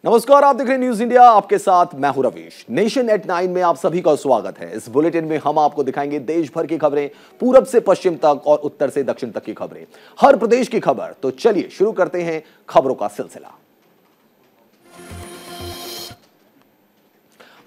नमस्कार, आप देख रहे हैं न्यूज इंडिया। आपके साथ मैं हूं रवीश। नेशन एट 9 में आप सभी का स्वागत है। इस बुलेटिन में हम आपको दिखाएंगे देश भर की खबरें, पूरब से पश्चिम तक और उत्तर से दक्षिण तक की खबरें, हर प्रदेश की खबर। तो चलिए शुरू करते हैं खबरों का सिलसिला।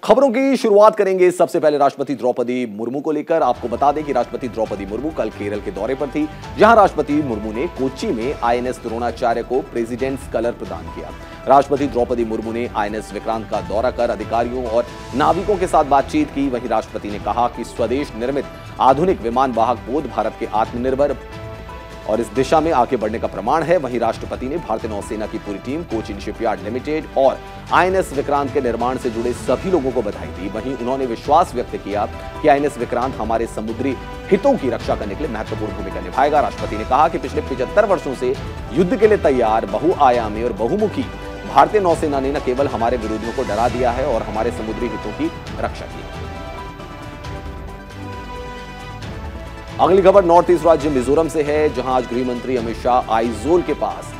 खबरों की शुरुआत करेंगे सबसे पहले राष्ट्रपति द्रौपदी मुर्मू को लेकर। आपको बता दें कि राष्ट्रपति द्रौपदी मुर्मू कल केरल के दौरे पर थी, जहां राष्ट्रपति मुर्मू ने कोच्चि में आईएनएस द्रोणाचार्य को प्रेसिडेंट्स कलर प्रदान किया। राष्ट्रपति द्रौपदी मुर्मू ने आईएनएस विक्रांत का दौरा कर अधिकारियों और नाविकों के साथ बातचीत की। वहीं राष्ट्रपति ने कहा कि स्वदेश निर्मित आधुनिक विमान वाहक पोत भारत के आत्मनिर्भर और इस दिशा में आगे बढ़ने का प्रमाण है। वहीं राष्ट्रपति ने भारतीय नौसेना की पूरी टीम, कोचिन शिपयार्ड लिमिटेड और आईएनएस विक्रांत के निर्माण से जुड़े सभी लोगों को बधाई दी। वहीं उन्होंने विश्वास व्यक्त किया कि आईएनएस विक्रांत हमारे समुद्री हितों की रक्षा करने के लिए महत्वपूर्ण भूमिका निभाएगा। राष्ट्रपति ने कहा कि पिछले 75 वर्षों से युद्ध के लिए तैयार, बहुआयामी और बहुमुखी भारतीय नौसेना ने न केवल हमारे विरोधियों को डरा दिया है और हमारे समुद्री हितों की रक्षा की। अगली खबर नॉर्थ ईस्ट राज्य मिजोरम से है, जहां आज गृह मंत्री अमित शाह आइजोल के पास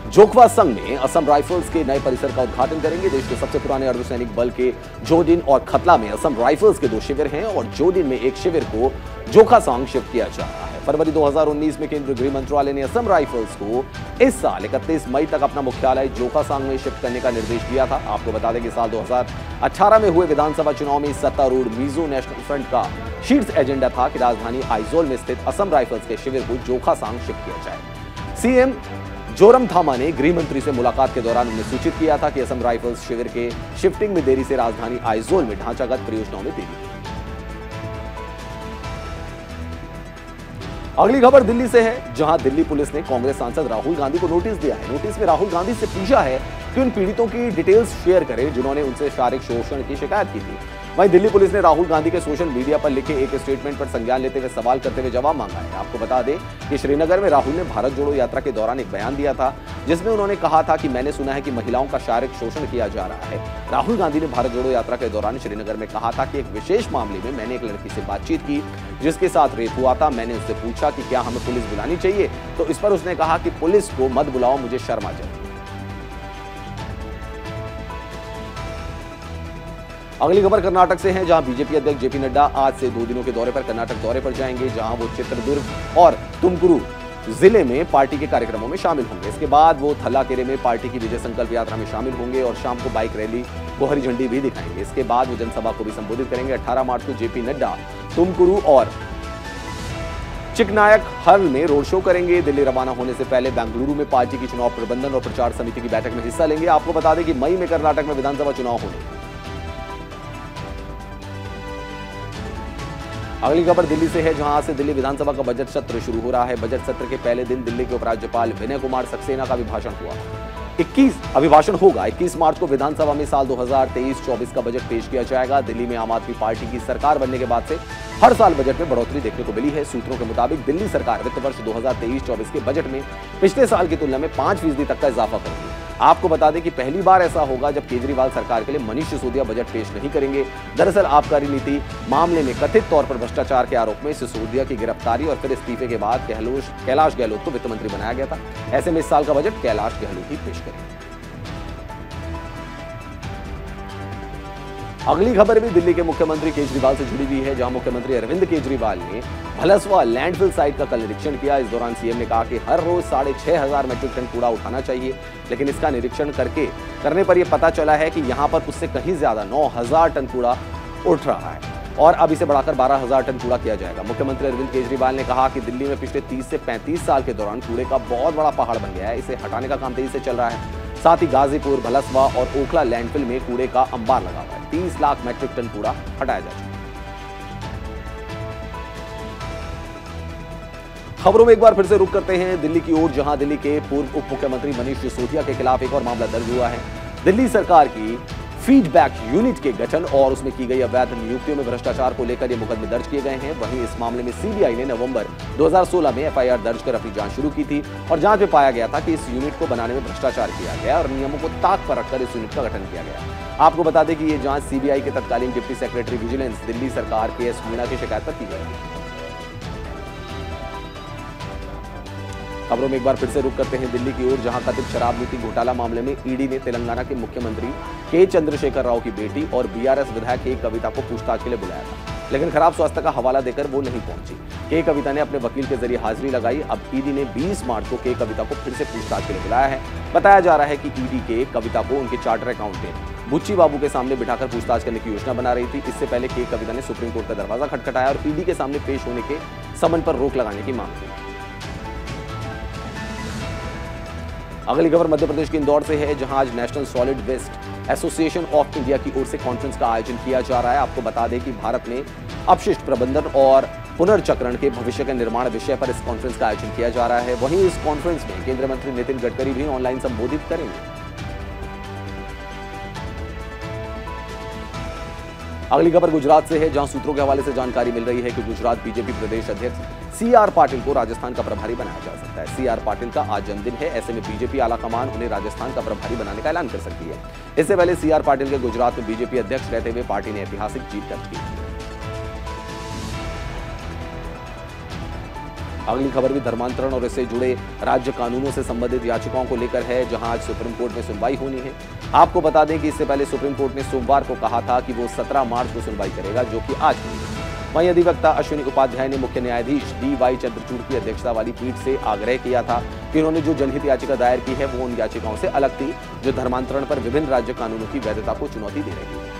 जोखवा संघ में असम राइफल्स के नए परिसर का उद्घाटन करेंगे। देश के सबसे पुराने अर्धसैनिक बल के जोडिन और खतला में असम राइफल्स के 2 शिविर हैं और जोडिन में एक शिविर को जोखासांग शिफ्ट किया जा रहा है। फरवरी 2019 में केंद्रीय गृह मंत्रालय ने असम राइफल्स को इस साल 31 मई तक अपना मुख्यालय जोखासांग में शिफ्ट करने का निर्देश दिया था। आपको बता दें कि साल 2018 में हुए विधानसभा चुनाव में सत्तारूढ़ मिजो नेशनल फ्रंट का शीर्ष एजेंडा था कि राजधानी आइजोल में स्थित असम राइफल्स के शिविर को जोखासांग शिफ्ट किया जाए। सीएम जोरमथामा ने गृह मंत्री से मुलाकात के दौरान उन्हें सूचित किया था कि असम राइफल्स शिविर के शिफ्टिंग में देरी से राजधानी आइजोल में ढांचागत परियोजनाओं में देरी। अगली खबर दिल्ली से है, जहां दिल्ली पुलिस ने कांग्रेस सांसद राहुल गांधी को नोटिस दिया है। नोटिस में राहुल गांधी से पूछा है कि उन पीड़ितों की डिटेल्स शेयर करें जिन्होंने उनसे शारीरिक शोषण की शिकायत की थी। वहीं दिल्ली पुलिस ने राहुल गांधी के सोशल मीडिया पर लिखे एक स्टेटमेंट पर संज्ञान लेते हुए सवाल करते हुए जवाब मांगा है। आपको बता दें कि श्रीनगर में राहुल ने भारत जोड़ो यात्रा के दौरान एक बयान दिया था, जिसमें उन्होंने कहा था कि मैंने सुना है कि महिलाओं का शारीरिक शोषण किया जा रहा है। राहुल गांधी ने भारत जोड़ो यात्रा के दौरान श्रीनगर में कहा था कि एक विशेष मामले में मैंने एक लड़की से बातचीत की जिसके साथ रेप हुआ था। मैंने उससे पूछा कि क्या हमें पुलिस बुलानी चाहिए, तो इस पर उसने कहा कि पुलिस को मत बुलाओ, मुझे शर्म आ जाए। अगली खबर कर्नाटक से है, जहां बीजेपी अध्यक्ष जेपी नड्डा आज से 2 दिनों के दौरे पर कर्नाटक दौरे पर जाएंगे, जहां वो चित्रदुर्ग और तुमकुरू जिले में पार्टी के कार्यक्रमों में शामिल होंगे। इसके बाद वो थल्लाकेरे में पार्टी की विजय संकल्प यात्रा में शामिल होंगे और शाम को बाइक रैली को हरी झंडी भी दिखाएंगे। इसके बाद वो जनसभा को भी संबोधित करेंगे। 18 मार्च को जेपी नड्डा तुमकुरू और चिकनायक हर्ल में रोड शो करेंगे। दिल्ली रवाना होने से पहले बेंगलुरु में पार्टी की चुनाव प्रबंधन और प्रचार समिति की बैठक में हिस्सा लेंगे। आपको बता दें कि मई में कर्नाटक में विधानसभा चुनाव होने। अगली खबर दिल्ली से है, जहां आज से दिल्ली विधानसभा का बजट सत्र शुरू हो रहा है। बजट सत्र के पहले दिन दिल्ली के उपराज्यपाल विनय कुमार सक्सेना का अभिभाषण होगा। 21 मार्च को विधानसभा में साल 2023-24 का बजट पेश किया जाएगा। दिल्ली में आम आदमी पार्टी की सरकार बनने के बाद से हर साल बजट में बढ़ोतरी देखने को मिली है। सूत्रों के मुताबिक दिल्ली सरकार वित्त वर्ष 2023-24 के बजट में पिछले साल की तुलना में 5% तक का इजाफा करेगी। आपको बता दें कि पहली बार ऐसा होगा जब केजरीवाल सरकार के लिए मनीष सिसोदिया बजट पेश नहीं करेंगे। दरअसल आबकारी नीति मामले में कथित तौर पर भ्रष्टाचार के आरोप में सिसोदिया की गिरफ्तारी और फिर इस्तीफे के बाद कैलाश गहलोत को वित्त मंत्री बनाया गया था। ऐसे में इस साल का बजट कैलाश गहलोत ही पेश करेंगे। अगली खबर भी दिल्ली के मुख्यमंत्री केजरीवाल से जुड़ी हुई है, जहां मुख्यमंत्री अरविंद केजरीवाल ने भलसवा लैंडफिल साइट का कल निरीक्षण किया। इस दौरान सीएम ने कहा कि हर रोज 6,500 मीट्रिक टन कूड़ा उठाना चाहिए, लेकिन इसका निरीक्षण करने पर यह पता चला है कि यहां पर उससे कहीं ज्यादा 9,000 टन कूड़ा उठ रहा है और अब इसे बढ़ाकर 12,000 टन कूड़ा किया जाएगा। मुख्यमंत्री अरविंद केजरीवाल ने कहा कि दिल्ली में पिछले 30 से 35 साल के दौरान कूड़े का बहुत बड़ा पहाड़ बन गया है। इसे हटाने का काम तेजी से चल रहा है। साथ ही गाजीपुर, भलसवा और ओखला लैंडफिल में कूड़े का अंबार लगा हुआ है। 30 लाख मीट्रिक टन कूड़ा हटाया जा चुका है। खबरों में एक बार फिर से रुक करते हैं दिल्ली की ओर, जहां दिल्ली के पूर्व उप मुख्यमंत्री मनीष सिसोदिया के खिलाफ एक और मामला दर्ज हुआ है। दिल्ली सरकार की फीडबैक यूनिट के गठन और उसमें की गई अवैध नियुक्तियों में भ्रष्टाचार को लेकर ये मुकदमे दर्ज किए गए हैं। वहीं इस मामले में सीबीआई ने नवंबर 2016 में एफआईआर दर्ज कर अपनी जांच शुरू की थी और जांच में पाया गया था कि इस यूनिट को बनाने में भ्रष्टाचार किया गया और नियमों को ताक पर रखकर इस यूनिट का गठन किया गया। आपको बता दें कि ये जांच सीबीआई के तत्कालीन डिप्टी सेक्रेटरी विजिलेंस दिल्ली सरकार के एस मीणा की शिकायत पर की गई। खबरों में एक बार फिर से रुक करते हैं दिल्ली की ओर, जहां कथित शराब नीति घोटाला मामले में ईडी ने तेलंगाना के मुख्यमंत्री के चंद्रशेखर राव की बेटी और बीआरएस विधायक के कविता को पूछताछ के लिए बुलाया था, लेकिन खराब स्वास्थ्य का हवाला देकर वो नहीं पहुंची। के कविता ने अपने वकील के जरिए हाजिरी लगाई। अब ईडी ने 20 मार्च को के कविता को फिर से पूछताछ के लिए बुलाया है। बताया जा रहा है कि ईडी के कविता को उनके चार्टर अकाउंटेंट बुच्ची बाबू के सामने बिठाकर पूछताछ करने की योजना बना रही थी। इससे पहले के कविता ने सुप्रीम कोर्ट का दरवाजा खटखटाया और ईडी के सामने पेश होने के समन पर रोक लगाने की मांग की। अगली खबर मध्य प्रदेश के इंदौर से है, जहां आज national solid waste association of India की ओर से कॉन्फ्रेंस का आयोजन किया जा रहा है। आपको बता दें कि भारत में अपशिष्ट प्रबंधन और पुनर्चक्रण के भविष्य के निर्माण विषय पर इस कॉन्फ्रेंस का आयोजन किया जा रहा है। वहीं इस कॉन्फ्रेंस में केंद्रीय मंत्री नितिन गडकरी भी ऑनलाइन संबोधित करेंगे। अगली खबर गुजरात से है, जहां सूत्रों के हवाले से जानकारी मिल रही है कि गुजरात बीजेपी प्रदेश अध्यक्ष सीआर पाटिल को राजस्थान का प्रभारी बनाया जा सकता है। सीआर पाटिल का आज जन्मदिन है, ऐसे में बीजेपी आलाकमान उन्हें राजस्थान का प्रभारी बनाने का ऐलान कर सकती है। इससे पहले सीआर पाटिल के गुजरात में बीजेपी अध्यक्ष रहते हुए पार्टी ने ऐतिहासिक जीत दर्ज की। अगली खबर भी धर्मांतरण और इससे जुड़े राज्य कानूनों से संबंधित याचिकाओं को लेकर है, जहां आज सुप्रीम कोर्ट में सुनवाई होनी है। आपको बता दें कि इससे पहले सुप्रीम कोर्ट ने सोमवार को कहा था कि वो 17 मार्च को सुनवाई करेगा, जो कि आज हुई है। वहीं अधिवक्ता अश्विनी उपाध्याय ने मुख्य न्यायाधीश DY चंद्रचूड़ की अध्यक्षता वाली पीठ से आग्रह किया था कि उन्होंने जो जनहित याचिका दायर की है वो उन याचिकाओं से अलग थी जो धर्मांतरण पर विभिन्न राज्य कानूनों की वैधता को चुनौती दे रही है।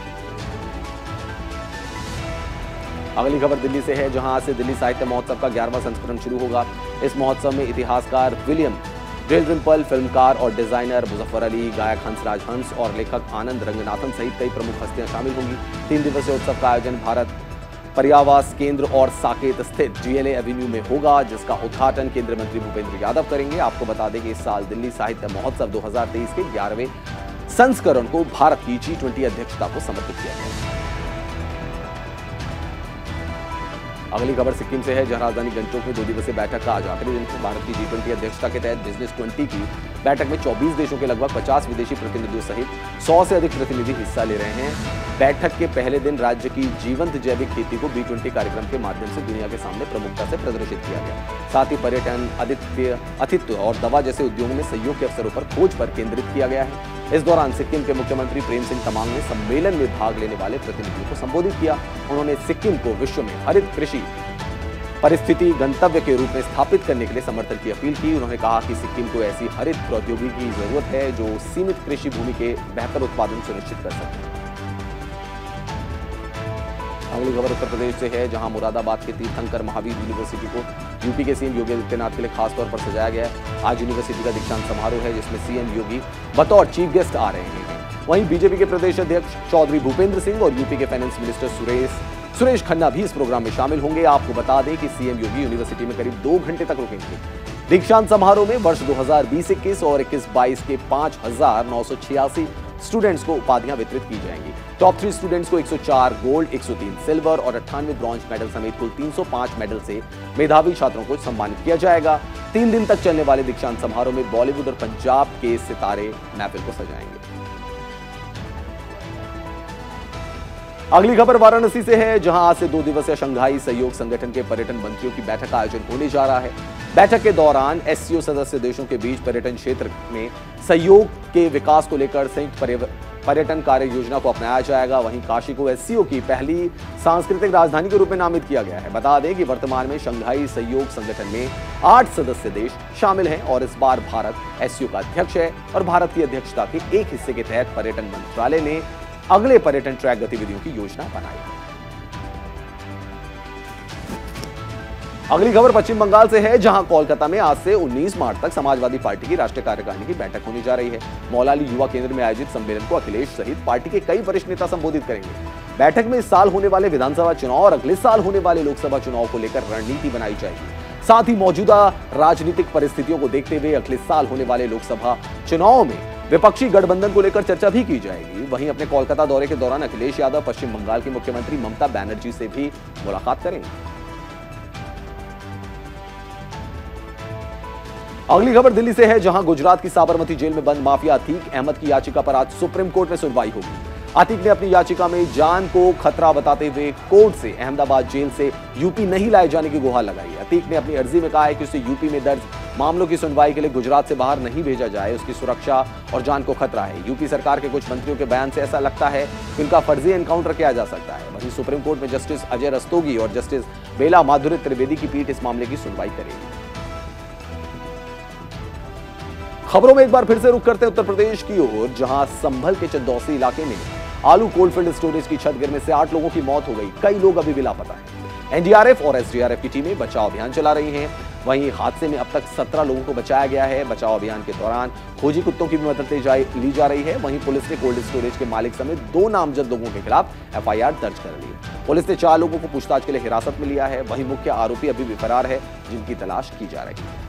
अगली खबर दिल्ली से है, जहां आज से दिल्ली साहित्य महोत्सव का 11वां संस्करण शुरू होगा। इस महोत्सव में इतिहासकार विलियम डेलरिम्पल, फिल्मकार और डिजाइनर मुजफ्फर अली, गायक हंसराज हंस और लेखक आनंद रंगनाथन सहित कई प्रमुख हस्तियां शामिल होंगी। 3 दिवसीय उत्सव का आयोजन भारत पर्यावास केंद्र और साकेत स्थित GLA एवेन्यू में होगा, जिसका उद्घाटन केंद्रीय मंत्री भूपेंद्र यादव करेंगे। आपको बता दें कि इस साल दिल्ली साहित्य महोत्सव 2023 के 11वें संस्करण को भारत की G20 अध्यक्षता को समर्पित किया गया। अगली खबर सिक्किम से है, जहां राजधानी गंगटोक में 2 दिवसीय बैठक का आज आखिरी दिन है। भारत की G20 अध्यक्षता के तहत बिजनेस 20 की बैठक में 24 देशों के लगभग 50 विदेशी प्रतिनिधियों सहित 100 से अधिक प्रतिनिधि हिस्सा ले रहे हैं। बैठक के पहले दिन राज्य की जीवंत जैविक खेती को B20 कार्यक्रम के माध्यम से दुनिया के सामने प्रमुखता से प्रदर्शित किया गया। साथ ही पर्यटन, आतिथ्य और दवा जैसे उद्योगों में सहयोग के अवसरों पर खोज पर केंद्रित किया गया है। इस दौरान सिक्किम के मुख्यमंत्री प्रेम सिंह तमांग ने सम्मेलन में भाग लेने वाले प्रतिनिधियों को संबोधित किया। उन्होंने सिक्किम को विश्व में हरित कृषि परिस्थिति गंतव्य के रूप में स्थापित करने के लिए समर्थन की अपील की। उन्होंने कहा कि सिक्किम को ऐसी हरित प्रौद्योगिकी की जरूरत है जो सीमित कृषि भूमि के बेहतर उत्पादन सुनिश्चित कर सके। अगली खबर उत्तर प्रदेश से है, जहां मुरादाबाद के तीर्थंकर महावीर यूनिवर्सिटी को यूपी के सीएम योगी आदित्यनाथ के लिए खास तौर पर सजाया गया है। आज यूनिवर्सिटी का दीक्षांत समारोह है, जिसमें सीएम योगी बतौर चीफ गेस्ट आ रहे हैं। वहीं बीजेपी के प्रदेश अध्यक्ष चौधरी भूपेंद्र सिंह और यूपी के फाइनेंस मिनिस्टर सुरेश खन्ना भी इस प्रोग्राम में शामिल होंगे। आपको बता दें कि सीएम योगी यूनिवर्सिटी में करीब 2 घंटे तक रुकेंगे। दीक्षांत समारोह में वर्ष 2020-21 और 21-22 के 5,986 स्टूडेंट्स को उपाधियां वितरित की जाएंगी। टॉप 3 स्टूडेंट्स को 104 गोल्ड, 103 सिल्वर और 98 ब्रॉन्ज मेडल समेत कुल 305 मेडल से मेधावी छात्रों को सम्मानित किया जाएगा। 3 दिन तक चलने वाले दीक्षांत समारोह में बॉलीवुड और पंजाब के सितारे महफिल को सजाएंगे। अगली खबर वाराणसी से है, जहां आज से 2 दिवसीय शंघाई सहयोग संगठन के पर्यटन मंत्रियों की बैठक का आयोजन होने जा रहा है। बैठक के दौरान SCO सदस्य देशों के बीच पर्यटन क्षेत्र में सहयोग के विकास को लेकर संयुक्त पर्यटन कार्य योजना को अपनाया जाएगा। वहीं काशी को SCO की पहली सांस्कृतिक राजधानी के रूप में नामित किया गया है। बता दें कि वर्तमान में शंघाई सहयोग संगठन में 8 सदस्य देश शामिल हैं और इस बार भारत SCO का अध्यक्ष है और भारत की अध्यक्षता के एक हिस्से के तहत पर्यटन मंत्रालय ने अगले पर्यटन ट्रैक गतिविधियों की योजना बनाई। अगली खबर पश्चिम बंगाल से है, जहां कोलकाता में आज से 19 मार्च तक समाजवादी पार्टी की राष्ट्रीय कार्यकारिणी की बैठक होने जा रही है। मौलाली युवा केंद्र में आयोजित सम्मेलन को अखिलेश सहित पार्टी के कई वरिष्ठ नेता संबोधित करेंगे। बैठक में इस साल होने वाले विधानसभा चुनाव और अगले साल होने वाले लोकसभा चुनाव को लेकर रणनीति बनाई जाएगी। साथ ही मौजूदा राजनीतिक परिस्थितियों को देखते हुए अगले साल होने वाले लोकसभा चुनाव में विपक्षी गठबंधन को लेकर चर्चा भी की जाएगी। वहीं अपने कोलकाता दौरे के दौरान अखिलेश यादव पश्चिम बंगाल की मुख्यमंत्री ममता बनर्जी से भी मुलाकात करेंगे। अगली खबर दिल्ली से है, जहां गुजरात की साबरमती जेल में बंद माफिया अतीक अहमद की याचिका पर आज सुप्रीम कोर्ट में सुनवाई होगी। अतीक ने अपनी याचिका में जान को खतरा बताते हुए कोर्ट से अहमदाबाद जेल से यूपी नहीं लाए जाने की गुहार लगाई है। अतीक ने अपनी अर्जी में कहा है कि उसे यूपी में दर्ज मामलों की सुनवाई के लिए गुजरात से बाहर नहीं भेजा जाए, उसकी सुरक्षा और जान को खतरा है। यूपी सरकार के कुछ मंत्रियों के बयान से ऐसा लगता है कि उनका फर्जी एनकाउंटर किया जा सकता है। वहीं सुप्रीम कोर्ट में जस्टिस अजय रस्तोगी और जस्टिस बेला माधुरी त्रिवेदी की पीठ इस मामले की सुनवाई करेगी। खबरों में एक बार फिर से रुख करते हैं उत्तर प्रदेश की ओर, जहां संभल के चंदौसी इलाके में आलू कोल्डफील्ड स्टोरेज की छत गिरने से 8 लोगों की मौत हो गई। कई लोग अभी भी लापता हैं। एनडीआरएफ और एसडीआरएफ की टीमें बचाव अभियान चला रही हैं। वहीं हादसे में अब तक 17 लोगों को बचाया गया है। बचाव अभियान के दौरान खोजी कुत्तों की भी मदद ली जा रही है। वहीं पुलिस ने कोल्ड स्टोरेज के मालिक समेत 2 नामजद लोगों के खिलाफ एफआईआर दर्ज कर ली है। पुलिस ने 4 लोगों को पूछताछ के लिए हिरासत में लिया है। वहीं मुख्य आरोपी अभी भी फरार है, जिनकी तलाश की जा रही है।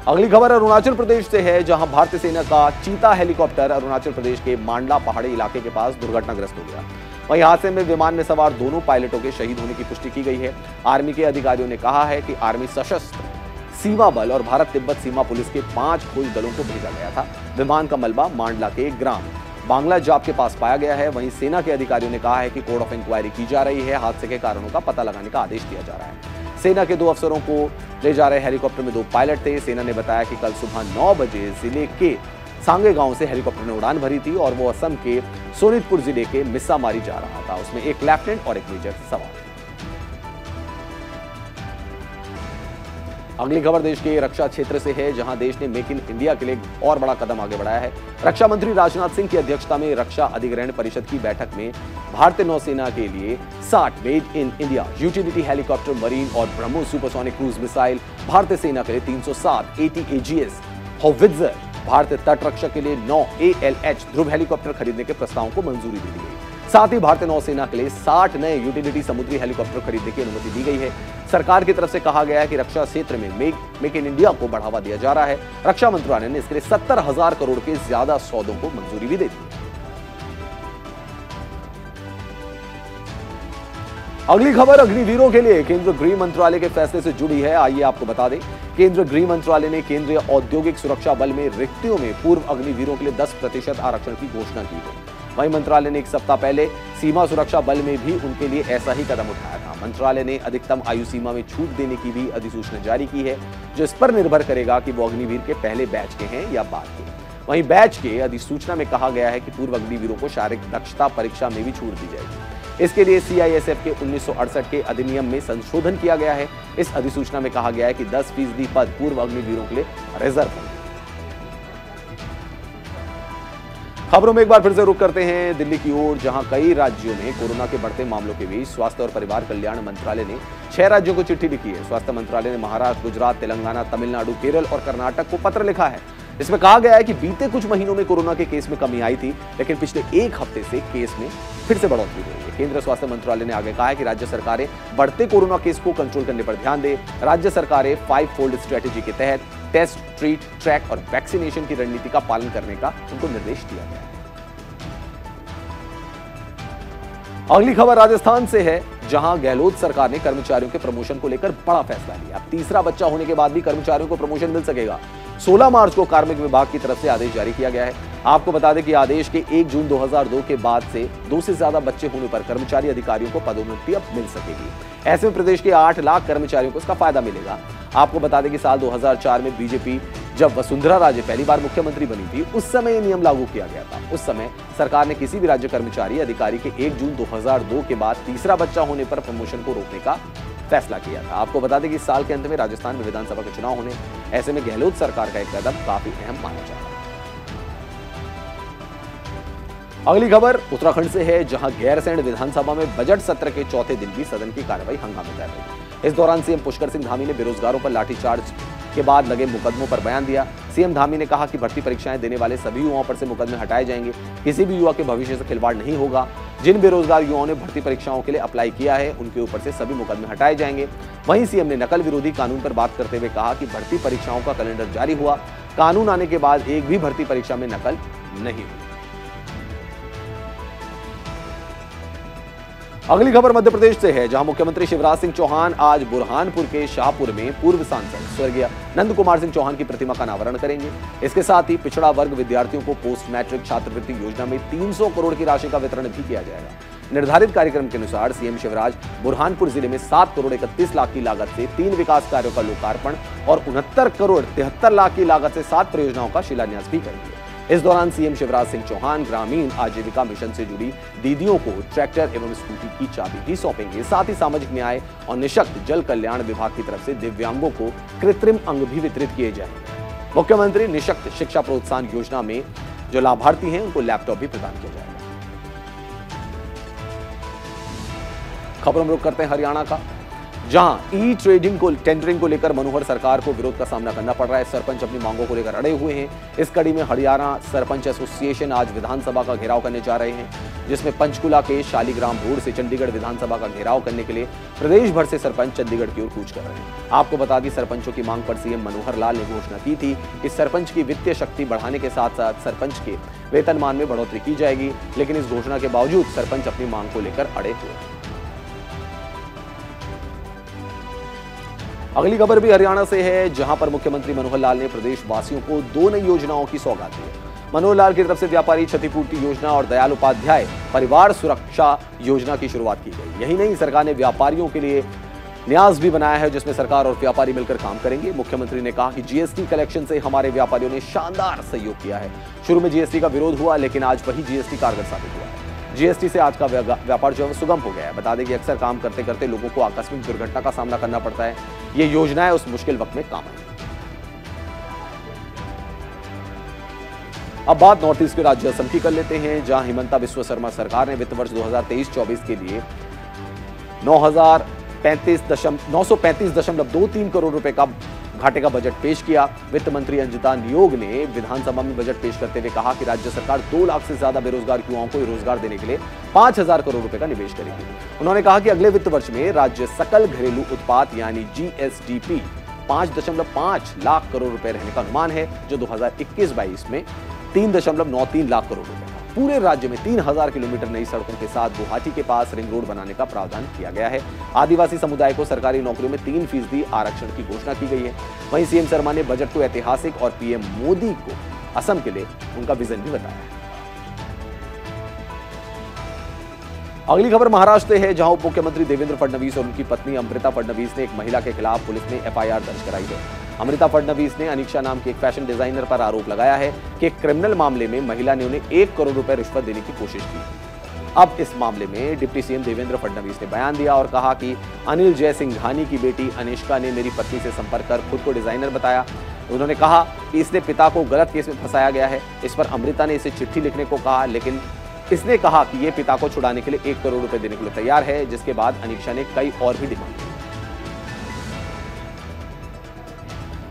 अगली खबर अरुणाचल प्रदेश से है, जहां भारतीय सेना का चीता हेलीकॉप्टर अरुणाचल प्रदेश के मांडला पहाड़ी इलाके के पास दुर्घटनाग्रस्त हो गया। वहीं हादसे में विमान में सवार दोनों पायलटों के शहीद होने की पुष्टि की गई है। आर्मी के अधिकारियों ने कहा है कि आर्मी सशस्त्र सीमा बल और भारत तिब्बत सीमा पुलिस के 5 खोज दलों को भेजा गया था। विमान का मलबा मांडला के ग्राम बांग्ला जाप के पास पाया गया है। वहीं सेना के अधिकारियों ने कहा है कि कोर्ट ऑफ इंक्वायरी की जा रही है। हादसे के कारणों का पता लगाने का आदेश दिया जा रहा है। सेना के 2 अफसरों को ले जा रहे हेलीकॉप्टर में 2 पायलट थे। सेना ने बताया कि कल सुबह 9 बजे जिले के सांगे गांव से हेलीकॉप्टर ने उड़ान भरी थी और वो असम के सोनितपुर जिले के मिस्सामारी जा रहा था। उसमें एक लेफ्टिनेंट और एक मेजर सवार थे। अगली खबर देश के रक्षा क्षेत्र से है, जहां देश ने मेक इन इंडिया के लिए और बड़ा कदम आगे बढ़ाया है। रक्षा मंत्री राजनाथ सिंह की अध्यक्षता में रक्षा अधिग्रहण परिषद की बैठक में भारतीय नौसेना के लिए 60 made in India utility helicopter, marine और ब्रह्मोस सुपरसोनिक क्रूज मिसाइल, भारतीय सेना के लिए 307 ATAGS हॉवित्जर, भारतीय तट रक्षक के लिए 9 ALH ध्रुव हेलीकॉप्टर खरीदने के प्रस्तावों को मंजूरी दी गई। साथ ही भारतीय नौसेना के लिए 60 नए यूटिलिटी समुद्री हेलीकॉप्टर खरीदने की अनुमति दी गई है। सरकार की तरफ से कहा गया है कि रक्षा क्षेत्र में मेक इन इंडिया को बढ़ावा दिया जा रहा है। रक्षा मंत्रालय ने इसके लिए 70,000 करोड़ के ज्यादा सौदों को मंजूरी भी दे दी है। अगली खबर अग्निवीरों के लिए केंद्रीय गृह मंत्रालय के फैसले से जुड़ी है। आइए आपको बता दें, केंद्रीय गृह मंत्रालय ने केंद्रीय औद्योगिक सुरक्षा बल में रिक्तियों में पूर्व अग्निवीरों के लिए 10% आरक्षण की घोषणा की है। वहीं मंत्रालय ने 1 सप्ताह पहले सीमा सुरक्षा बल में भी उनके लिए ऐसा ही कदम उठाया था। मंत्रालय ने अधिकतम आयु सीमा में छूट देने की भी अधिसूचना जारी की है, जो इस पर निर्भर करेगा कि वो अग्निवीर के पहले बैच के हैं या बाद के। वहीं बैच के अधिसूचना में कहा गया है कि पूर्व अग्निवीरों को शारीरिक दक्षता परीक्षा में भी छूट दी जाएगी। इसके लिए CISF के 1968 के अधिनियम में संशोधन किया गया है। इस अधिसूचना में कहा गया है कि 10% पद पूर्व अग्निवीरों के लिए रिजर्व होंगे। खबरों में एक बार फिर से रुख करते हैं दिल्ली की ओर, जहां कई राज्यों में कोरोना के बढ़ते मामलों के बीच स्वास्थ्य और परिवार कल्याण मंत्रालय ने 6 राज्यों को चिट्ठी लिखी है। स्वास्थ्य मंत्रालय ने महाराष्ट्र, गुजरात, तेलंगाना, तमिलनाडु, केरल और कर्नाटक को पत्र लिखा है। इसमें कहा गया है कि बीते कुछ महीनों में कोरोना के केस में कमी आई थी, लेकिन पिछले 1 हफ्ते से केस में फिर से बढ़ोतरी हुई है। केंद्रीय स्वास्थ्य मंत्रालय ने आगे कहा है कि राज्य सरकारें बढ़ते कोरोना केस को कंट्रोल करने पर ध्यान दें। राज्य सरकारें 5-फोल्ड स्ट्रेटेजी के तहत टेस्ट, ट्रीट, ट्रैक और वैक्सीनेशन की रणनीति का पालन करने का उनको निर्देश दिया गया है। अगली खबर राजस्थान से है, जहां गहलोत सरकार ने कर्मचारियों के प्रमोशन को लेकर बड़ा फैसला लिया। अब तीसरा बच्चा होने के बाद भी कर्मचारियों को प्रमोशन मिल सकेगा। 16 मार्च को कार्मिक विभाग की तरफ से आदेश जारी किया गया है। आपको बता दें कि आदेश के 1 जून 2002 के बाद से 2 से ज्यादा बच्चे होने पर कर्मचारी अधिकारियों को पदोन्नति अब मिल सकेगी। ऐसे में प्रदेश के 8 लाख कर्मचारियों को इसका फायदा मिलेगा। आपको बता दें कि साल 2004 में बीजेपी जब वसुंधरा राजे पहली बार मुख्यमंत्री बनी थी, उस समय यह नियम लागू किया गया था। उस समय सरकार ने किसी भी राज्य कर्मचारी अधिकारी के 1 जून 2002 के बाद तीसरा बच्चा होने पर प्रमोशन को रोकने का फैसला किया था। आपको बता दें कि इस साल के अंत में राजस्थान में विधानसभा के चुनाव होने, ऐसे में गहलोत सरकार का एक कदम काफी अहम माना जा रहा है। अगली खबर उत्तराखंड से है, जहां गैरसैंण विधानसभा में बजट सत्र के चौथे दिन भी सदन की कार्रवाई हंगामेदार रही। इस दौरान सीएम पुष्कर सिंह धामी ने बेरोजगारों पर लाठीचार्ज के बाद लगे मुकदमों पर बयान दिया। सीएम धामी ने कहा कि भर्ती परीक्षाएं देने वाले सभी युवाओं पर से मुकदमे हटाए जाएंगे। किसी भी युवा के भविष्य से खिलवाड़ नहीं होगा। जिन बेरोजगार युवाओं ने भर्ती परीक्षाओं के लिए अप्लाई किया है, उनके ऊपर से सभी मुकदमे हटाए जाएंगे। वहीं सीएम ने नकल विरोधी कानून पर बात करते हुए कहा कि भर्ती परीक्षाओं का कैलेंडर जारी हुआ, कानून आने के बाद एक भी भर्ती परीक्षा में नकल नहीं हुई। अगली खबर मध्य प्रदेश से है, जहां मुख्यमंत्री शिवराज सिंह चौहान आज बुरहानपुर के शाहपुर में पूर्व सांसद स्वर्गीय नंद कुमार सिंह चौहान की प्रतिमा का अनावरण करेंगे। इसके साथ ही पिछड़ा वर्ग विद्यार्थियों को पोस्ट मैट्रिक छात्रवृत्ति योजना में 300 करोड़ की राशि का वितरण भी किया जाएगा। निर्धारित कार्यक्रम के अनुसार सीएम शिवराज बुरहानपुर जिले में 7 करोड़ 31 लाख की लागत से 3 विकास कार्यों का लोकार्पण और 69 करोड़ 73 लाख की लागत से 7 परियोजनाओं का शिलान्यास भी करेंगे। इस दौरान सीएम शिवराज सिंह चौहान ग्रामीण आजीविका मिशन से जुड़ी दीदियों को ट्रैक्टर एवं स्कूटी की चाबी भी सौंपेंगे। साथ ही सामाजिक न्याय और निःशक्त जल कल्याण विभाग की तरफ से दिव्यांगों को कृत्रिम अंग भी वितरित किए जाएंगे। मुख्यमंत्री निःशक्त शिक्षा प्रोत्साहन योजना में जो लाभार्थी हैं उनको लैपटॉप भी प्रदान किया जाएगा। खबरों में रुख करते हैं हरियाणा का, जहां ई ट्रेडिंग को टेंडरिंग को लेकर मनोहर सरकार को विरोध का सामना करना पड़ रहा है। सरपंच अपनी मांगों को लेकर अड़े हुए हैं। इस कड़ी में हरियाणा सरपंच एसोसिएशन आज विधानसभा का घेराव करने जा रहे हैं, जिसमें पंचकुला के शालीग्राम रोड से चंडीगढ़ विधानसभा का घेराव करने के लिए प्रदेश भर से सरपंच चंडीगढ़ की ओर कूच कर रहे हैं। आपको बता दें, सरपंचों की मांग पर सीएम मनोहर लाल ने घोषणा की थी कि सरपंच की वित्तीय शक्ति बढ़ाने के साथ साथ सरपंच के वेतनमान में बढ़ोतरी की जाएगी, लेकिन इस घोषणा के बावजूद सरपंच अपनी मांग को लेकर अड़े हुए हैं। अगली खबर भी हरियाणा से है, जहां पर मुख्यमंत्री मनोहर लाल ने प्रदेशवासियों को 2 नई योजनाओं की सौगात दी है। मनोहर लाल की तरफ से व्यापारी क्षतिपूर्ति योजना और दयाल उपाध्याय परिवार सुरक्षा योजना की शुरुआत की गई। यही नहीं, सरकार ने व्यापारियों के लिए न्यास भी बनाया है, जिसमें सरकार और व्यापारी मिलकर काम करेंगे। मुख्यमंत्री ने कहा कि जीएसटी कलेक्शन से हमारे व्यापारियों ने शानदार सहयोग किया है। शुरू में जीएसटी का विरोध हुआ, लेकिन आज वही जीएसटी कारगर साबित हुआ है। जीएसटी से आज का व्यापार जो है सुगम हो गया है। बता दें कि अक्सर काम करते करते लोगों को आकस्मिक दुर्घटना का सामना करना पड़ता है। ये योजनाएं उस मुश्किल वक्त में काम आई। अब बात नॉर्थ ईस्ट के राज्य असम की कर लेते हैं, जहां हिमंता बिस्वा शर्मा सरकार ने वित्त वर्ष 2023-24 के लिए 935.23 करोड़ रुपए का घाटे का बजट पेश किया। वित्त मंत्री अंजिता नियोग ने विधानसभा में बजट पेश करते हुए कहा कि राज्य सरकार 2 लाख से ज्यादा बेरोजगार युवाओं को रोजगार देने के लिए 5,000 करोड़ रुपए का निवेश करेगी। उन्होंने कहा कि अगले वित्त वर्ष में राज्य सकल घरेलू उत्पाद यानी जीएसडीपी 5.5 लाख करोड़ रुपए रहने का अनुमान है, जो 2021-22 में 3.93 लाख करोड़ रुपए। पूरे राज्य में 3000 किलोमीटर नई सड़कों के साथ गुवाहाटी के पास रिंग रोड बनाने का प्रावधान किया गया है। आदिवासी समुदाय को सरकारी नौकरियों में 3% आरक्षण की घोषणा की गई है। वहीं सीएम शर्मा ने बजट को ऐतिहासिक और पीएम मोदी को असम के लिए उनका विजन भी बताया है। अगली खबर महाराष्ट्र से है, जहां उप मुख्यमंत्री देवेंद्र फडणवीस और उनकी पत्नी अमृता फडणवीस ने एक महिला के खिलाफ पुलिस ने एफआईआर दर्ज कराई है। अमृता फडणवीस ने अनीक्षा नाम के एक फैशन डिजाइनर पर आरोप लगाया है कि एक क्रिमिनल मामले में महिला ने उन्हें 1 करोड़ रुपए रिश्वत देने की कोशिश की। अब इस मामले में डिप्टी सीएम देवेंद्र फडणवीस ने बयान दिया और कहा कि अनिल जयसिंघानी की बेटी अनिष्का ने मेरी पत्नी से संपर्क कर खुद को डिजाइनर बताया। उन्होंने कहा कि इसने पिता को गलत केस में फंसाया गया है। इस पर अमृता ने इसे चिट्ठी लिखने को कहा, लेकिन इसने कहा कि ये पिता को छुड़ाने के लिए 1 करोड़ रुपए देने के लिए तैयार है, जिसके बाद अनीक्षा ने कई और भी डिमांड की।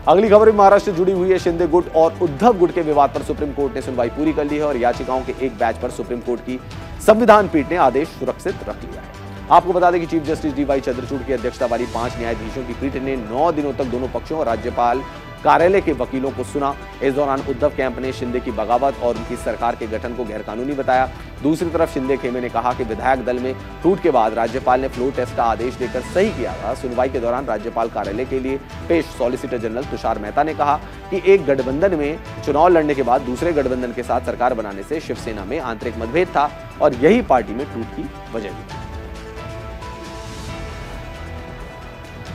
अगली खबर भी महाराष्ट्र से जुड़ी हुई है। शिंदे गुट और उद्धव गुट के विवाद पर सुप्रीम कोर्ट ने सुनवाई पूरी कर ली है और याचिकाओं के एक बैच पर सुप्रीम कोर्ट की संविधान पीठ ने आदेश सुरक्षित रख लिया है। आपको बता दें कि चीफ जस्टिस डीवाई चंद्रचूड़ की अध्यक्षता वाली 5 न्यायाधीशों की पीठ ने 9 दिनों तक दोनों पक्षों और राज्यपाल कार्यालय के वकीलों को सुना। इस दौरान उद्धव कैंप ने शिंदे की बगावत और उनकी सरकार के गठन को गैरकानूनी बताया। दूसरी तरफ शिंदे खेमे ने कहा कि विधायक दल में टूट के बाद राज्यपाल ने फ्लोर टेस्ट का आदेश देकर सही किया था। सुनवाई के दौरान राज्यपाल कार्यालय के लिए पेश सॉलिसिटर जनरल तुषार मेहता ने कहा कि एक गठबंधन में चुनाव लड़ने के बाद दूसरे गठबंधन के साथ सरकार बनाने से शिवसेना में आंतरिक मतभेद था और यही पार्टी में टूट की वजह थी।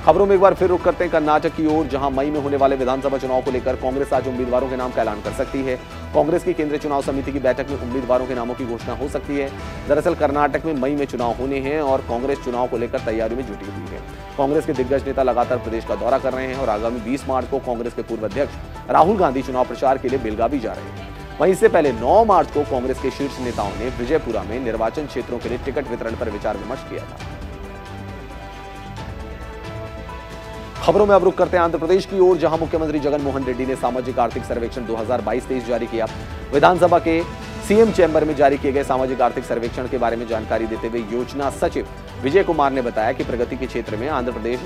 खबरों में एक बार फिर रुख करते हैं कर्नाटक की ओर, जहां मई में होने वाले विधानसभा चुनाव को लेकर कांग्रेस आज उम्मीदवारों के नाम का ऐलान कर सकती है। कांग्रेस की केंद्रीय चुनाव समिति की बैठक में उम्मीदवारों के नामों की घोषणा हो सकती है। दरअसल कर्नाटक में मई में चुनाव होने हैं और कांग्रेस चुनाव को लेकर तैयारी में जुटी हुई है। कांग्रेस के दिग्गज नेता लगातार प्रदेश का दौरा कर रहे हैं और आगामी 20 मार्च को कांग्रेस के पूर्व अध्यक्ष राहुल गांधी चुनाव प्रचार के लिए बेलगावी जा रहे हैं। वहीं इससे पहले 9 मार्च को कांग्रेस के शीर्ष नेताओं ने विजयपुरा में निर्वाचन क्षेत्रों के लिए टिकट वितरण पर विचार विमर्श किया था। खबरों में अब रुख करते हैं आंध्र प्रदेश की ओर, जहां मुख्यमंत्री जगन मोहन रेड्डी ने सामाजिक आर्थिक सर्वेक्षण 2022-23 जारी किया। विधानसभा के सीएम चैम्बर में जारी किए गए सामाजिक आर्थिक सर्वेक्षण के बारे में जानकारी देते हुए योजना सचिव विजय कुमार ने बताया कि प्रगति के क्षेत्र में आंध्र प्रदेश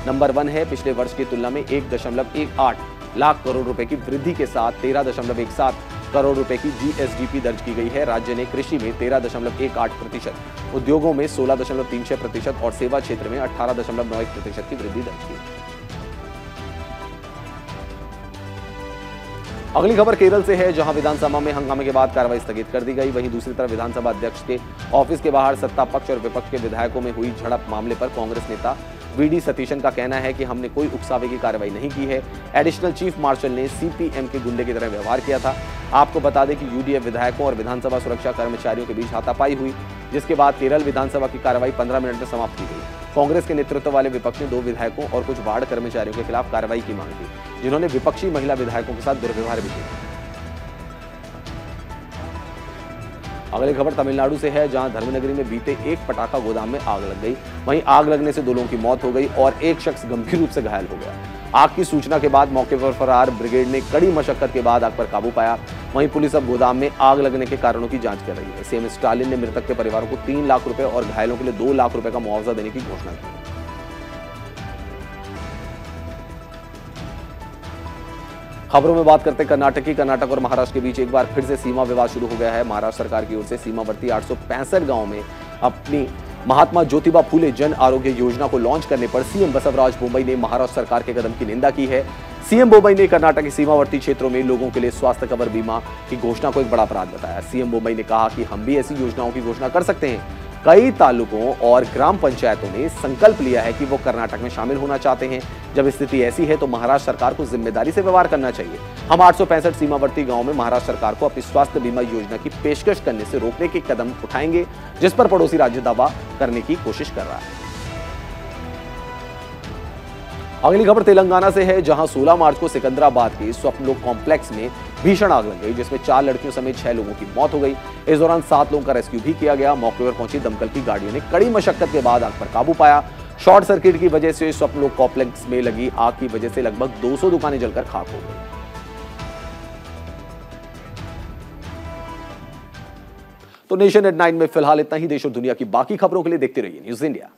नंबर 1 है। पिछले वर्ष की तुलना में 1.18 लाख करोड़ रुपए की वृद्धि के साथ 13.17 करोड़ रुपए की जीएसडीपी दर्ज की गई है। राज्य ने कृषि में 13.18%, उद्योगों में 16.36% और सेवा क्षेत्र में 18.91% की वृद्धि दर्ज की। अगली खबर केरल से है, जहां विधानसभा में हंगामे के बाद कार्रवाई स्थगित कर दी गई। वहीं दूसरी तरफ विधानसभा अध्यक्ष के ऑफिस के बाहर सत्ता पक्ष और विपक्ष के विधायकों में हुई झड़प मामले पर कांग्रेस नेता वीडी सतीशन का कहना है कि हमने कोई उकसावे की कार्रवाई नहीं की है। एडिशनल चीफ मार्शल ने सीपीएम के गुंडे की तरह व्यवहार किया था। आपको बता दें कि यूडीएफ विधायकों और विधानसभा सुरक्षा कर्मचारियों के बीच हाथापाई हुई, जिसके बाद केरल विधानसभा की कार्रवाई 15 मिनट में समाप्त की गई। कांग्रेस के नेतृत्व वाले विपक्ष ने 2 विधायकों और कुछ वार्ड कर्मचारियों के खिलाफ कार्रवाई की मांग की, जिन्होंने विपक्षी महिला विधायकों के साथ दुर्व्यवहार भी किया। अगली खबर तमिलनाडु से है, जहां धर्मनगरी में बीते एक पटाखा गोदाम में आग लग गई। वहीं आग लगने से 2 लोगों की मौत हो गई और एक शख्स गंभीर रूप से घायल हो गया। आग की सूचना के बाद मौके पर फरार ब्रिगेड ने कड़ी मशक्कत के बाद आग पर काबू पाया। वहीं पुलिस अब गोदाम में आग लगने के कारणों की जांच कर रही है। सीएम स्टालिन ने मृतक के परिवारों को 3 लाख रुपए और घायलों के लिए 2 लाख रुपए का मुआवजा देने की घोषणा की। खबरों में बात करते हैं कर्नाटक और महाराष्ट्र के बीच एक बार फिर से सीमा विवाद शुरू हो गया है। महाराष्ट्र सरकार की ओर से सीमावर्ती 865 गांव में अपनी महात्मा ज्योतिबा फूले जन आरोग्य योजना को लॉन्च करने पर सीएम बसवराज बोम्मई ने महाराष्ट्र सरकार के कदम की निंदा की है। सीएम बोम्मई ने कर्नाटक के सीमावर्ती क्षेत्रों में लोगों के लिए स्वास्थ्य कवर बीमा की घोषणा को एक बड़ा अपराध बताया। सीएम बोम्मई ने कहा कि हम भी ऐसी योजनाओं की घोषणा कर सकते हैं। कई तालुकों और ग्राम पंचायतों ने संकल्प लिया है कि वो कर्नाटक में शामिल होना चाहते हैं। जब स्थिति ऐसी है तो महाराष्ट्र सरकार को जिम्मेदारी से व्यवहार करना चाहिए। हम 865 सीमावर्ती गांव में महाराष्ट्र सरकार को अपनी स्वास्थ्य बीमा योजना की पेशकश करने से रोकने के कदम उठाएंगे, जिस पर पड़ोसी राज्य दावा करने की कोशिश कर रहा है। अगली खबर तेलंगाना से है, जहां 16 मार्च को सिकंदराबाद के स्वप्नलोक कॉम्प्लेक्स में भीषण आग लग गई, जिसमें 4 लड़कियों समेत 6 लोगों की मौत हो गई। इस दौरान 7 लोगों का रेस्क्यू भी किया गया। मौके पर पहुंची दमकल की गाड़ियों ने कड़ी मशक्कत के बाद आग पर काबू पाया। शॉर्ट सर्किट की वजह से स्वप्नलोक कॉम्प्लेक्स में लगी आग की वजह से लगभग 200 दुकानें जलकर खाक हो गई। तो नेशन@9 में फिलहाल इतना ही। देश और दुनिया की बाकी खबरों के लिए देखते रहिए न्यूज़ इंडिया।